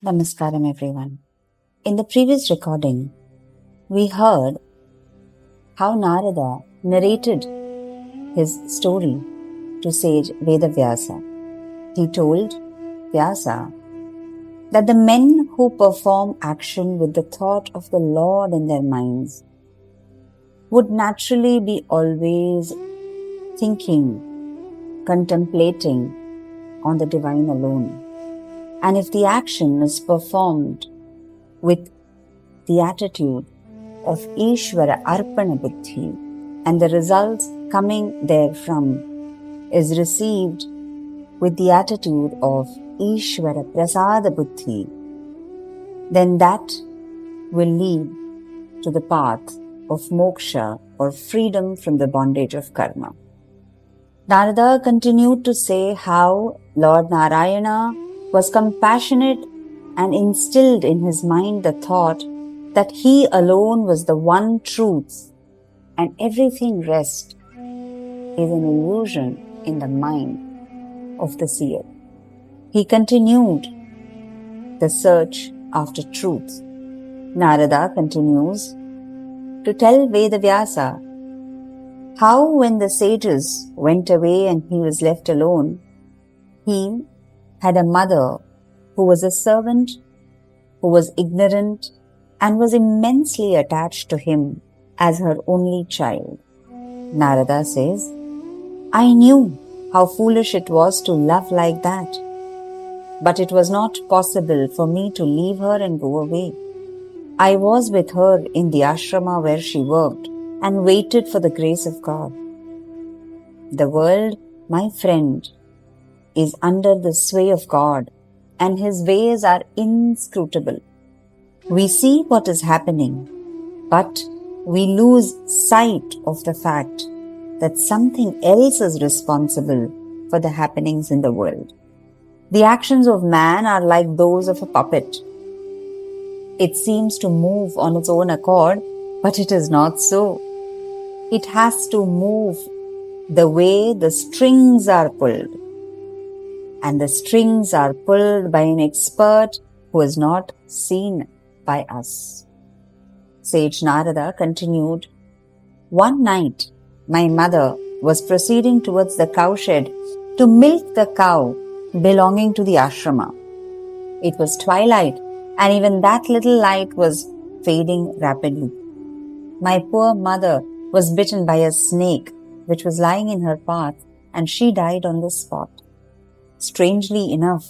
Namaskaram everyone. In the previous recording, we heard how Narada narrated his story to sage Vedavyasa. He told Vyasa that the men who perform action with the thought of the Lord in their minds would naturally be always thinking, contemplating on the divine alone. And if the action is performed with the attitude of Ishvara Arpana Buddhi and the results coming therefrom is received with the attitude of Ishvara Prasada Buddhi, then that will lead to the path of moksha or freedom from the bondage of karma. Narada continued to say how Lord Narayana was compassionate and instilled in his mind the thought that he alone was the one truth and everything rest is an illusion in the mind of the seer. He continued the search after truth. Narada continues to tell Vedavyasa how when the sages went away and he was left alone, he had a mother who was a servant, who was ignorant and was immensely attached to him as her only child. Narada says, I knew how foolish it was to love like that, but it was not possible for me to leave her and go away. I was with her in the ashrama where she worked and waited for the grace of God. The world, my friend, is under the sway of God and His ways are inscrutable. We see what is happening, but we lose sight of the fact that something else is responsible for the happenings in the world. The actions of man are like those of a puppet. It seems to move on its own accord, but it is not so. It has to move the way the strings are pulled. And the strings are pulled by an expert who is not seen by us. Sage Narada continued, One night, my mother was proceeding towards the cowshed to milk the cow belonging to the ashrama. It was twilight, and even that little light was fading rapidly. My poor mother was bitten by a snake which was lying in her path, and she died on the spot. Strangely enough,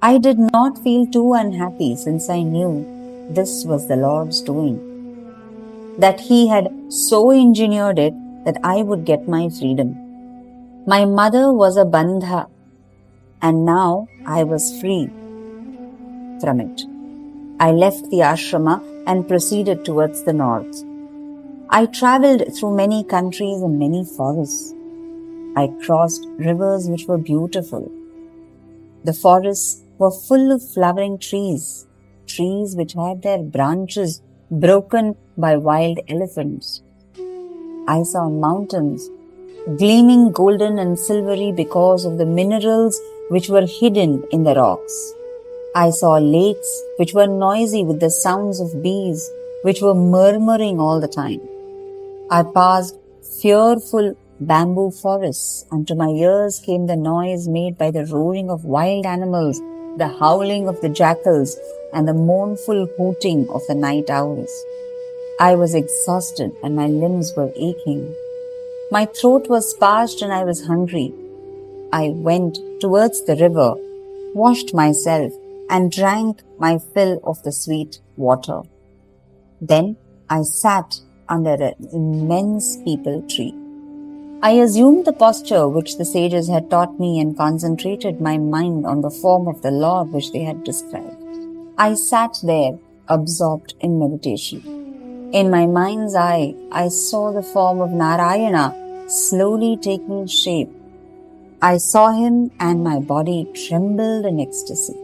I did not feel too unhappy since I knew this was the Lord's doing, that He had so engineered it that I would get my freedom. My mother was a bandha, and now I was free from it. I left the ashrama and proceeded towards the north. I travelled through many countries and many forests. I crossed rivers which were beautiful. The forests were full of flowering trees which had their branches broken by wild elephants. I saw mountains gleaming golden and silvery because of the minerals which were hidden in the rocks. I saw lakes which were noisy with the sounds of bees which were murmuring all the time. I passed fearful bamboo forests, and to my ears came the noise made by the roaring of wild animals, the howling of the jackals, and the mournful hooting of the night owls. I was exhausted and my limbs were aching. My throat was parched and I was hungry. I went towards the river, washed myself, and drank my fill of the sweet water. Then I sat under an immense peepal tree. I assumed the posture which the sages had taught me and concentrated my mind on the form of the Lord which they had described. I sat there absorbed in meditation. In my mind's eye, I saw the form of Narayana slowly taking shape. I saw him and my body trembled in ecstasy.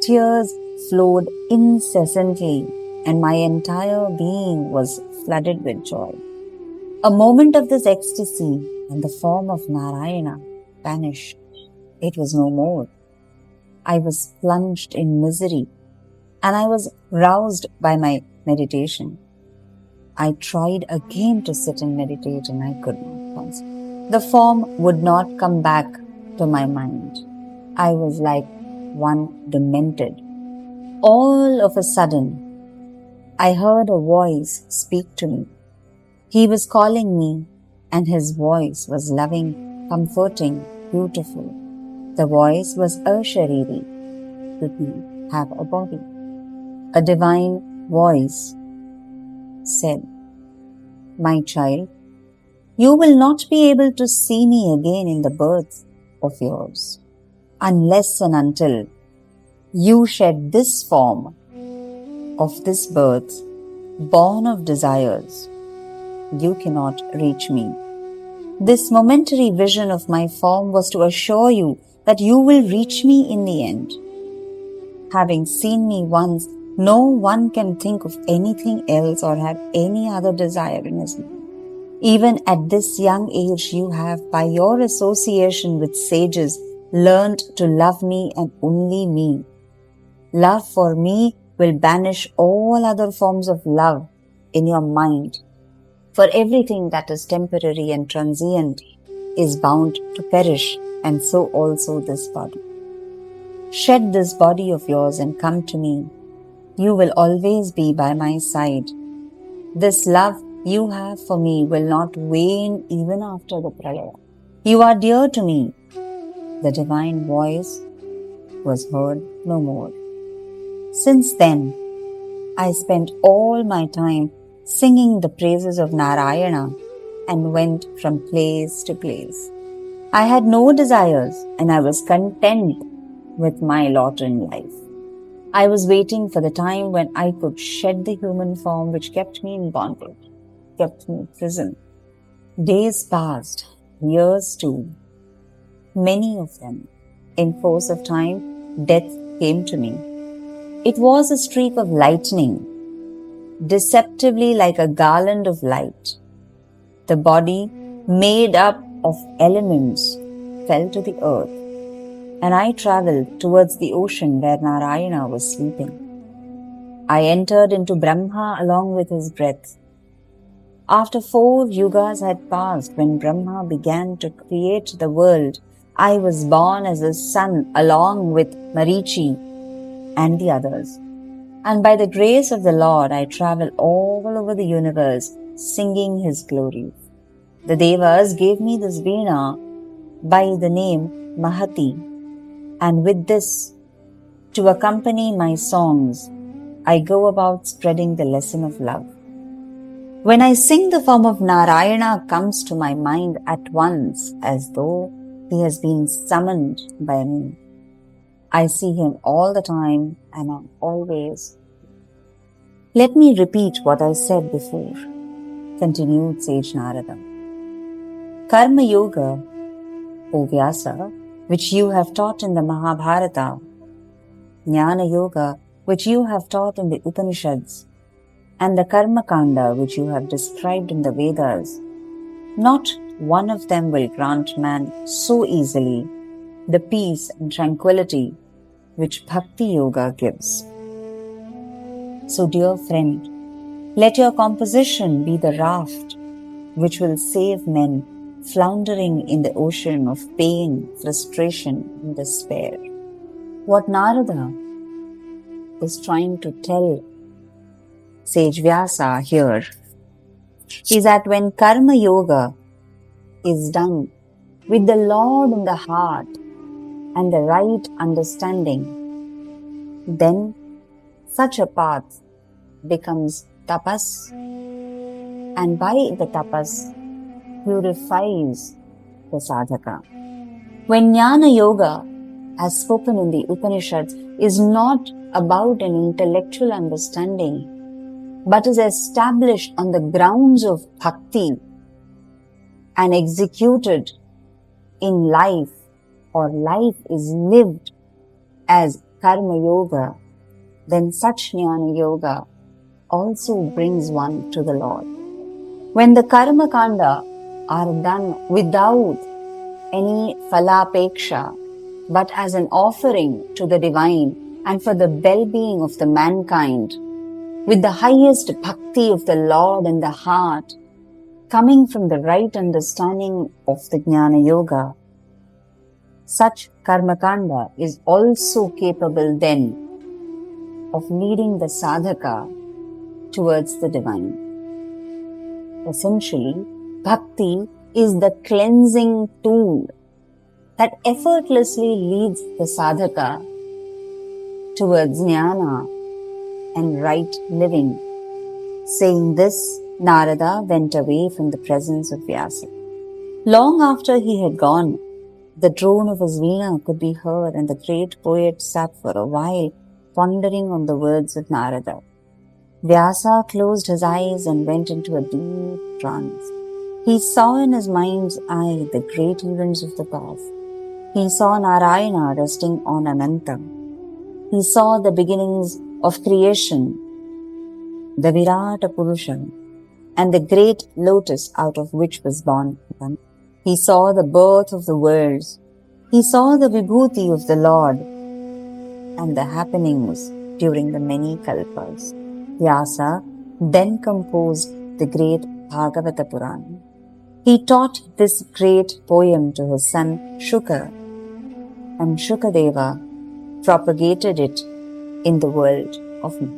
Tears flowed incessantly and my entire being was flooded with joy. A moment of this ecstasy and the form of Narayana vanished. It was no more. I was plunged in misery and I was roused by my meditation. I tried again to sit and meditate and I could not concentrate. The form would not come back to my mind. I was like one demented. All of a sudden, I heard a voice speak to me. He was calling me and his voice was loving, comforting, beautiful. The voice was Ashariri, did not have a body. A divine voice said, "My child, you will not be able to see me again in the birth of yours unless and until you shed this form of this birth, born of desires. You cannot reach me. This momentary vision of my form was to assure you that you will reach me in the end. Having seen me once, no one can think of anything else or have any other desire in his mind. Even at this young age, you have, by your association with sages, learned to love me and only me. Love for me will banish all other forms of love in your mind. For everything that is temporary and transient is bound to perish, and so also this body. Shed this body of yours and come to me. You will always be by my side. This love you have for me will not wane even after the pralaya. You are dear to me." The divine voice was heard no more. Since then, I spent all my time singing the praises of Narayana and went from place to place. I had no desires and I was content with my lot in life. I was waiting for the time when I could shed the human form which kept me in bondage, kept me in prison. Days passed, years too, many of them. In course of time, death came to me. It was a streak of lightning, deceptively like a garland of light. The body, made up of elements, fell to the earth, and I travelled towards the ocean where Narayana was sleeping. I entered into Brahma along with his breath. After 4 yugas had passed, when Brahma began to create the world, I was born as a son along with Marichi and the others. And by the grace of the Lord, I travel all over the universe singing his glories. The Devas gave me this veena by the name Mahati, and with this, to accompany my songs, I go about spreading the lesson of love. When I sing, the form of Narayana comes to my mind at once as though he has been summoned by me. I see him all the time and I'm always. Let me repeat what I said before, continued sage Narada. Karma Yoga, O Vyasa, which you have taught in the Mahabharata, Jnana Yoga, which you have taught in the Upanishads, and the Karma Kanda, which you have described in the Vedas, not one of them will grant man so easily the peace and tranquility which Bhakti Yoga gives. So, dear friend, let your composition be the raft which will save men floundering in the ocean of pain, frustration, and despair. What Narada is trying to tell Sage Vyasa here is that when Karma Yoga is done with the Lord in the heart and the right understanding, then such a path becomes tapas, and by the tapas purifies the sadhaka. When Jnana Yoga, as spoken in the Upanishads, is not about an intellectual understanding, but is established on the grounds of bhakti and executed in life, or life is lived as Karma Yoga, then such Jnana Yoga also brings one to the Lord. When the Karma Kanda are done without any phalapeksha, but as an offering to the divine and for the well-being of the mankind, with the highest bhakti of the Lord in the heart, coming from the right understanding of the Jnana Yoga, such karmakanda is also capable then of leading the sadhaka towards the divine. Essentially, bhakti is the cleansing tool that effortlessly leads the sadhaka towards jnana and right living. Saying this, Narada went away from the presence of Vyasa. Long after he had gone, the drone of his veena could be heard, and the great poet sat for a while pondering on the words of Narada. Vyasa closed his eyes and went into a deep trance. He saw in his mind's eye the great events of the past. He saw Narayana resting on Ananta. He saw the beginnings of creation, the Virata Purusha, and the great lotus out of which was born. He saw the birth of the worlds. He saw the vibhuti of the Lord and the happenings during the many kalpas. Vyasa then composed the great Bhagavata Purana. He taught this great poem to his son Shuka, and Shukadeva propagated it in the world of man.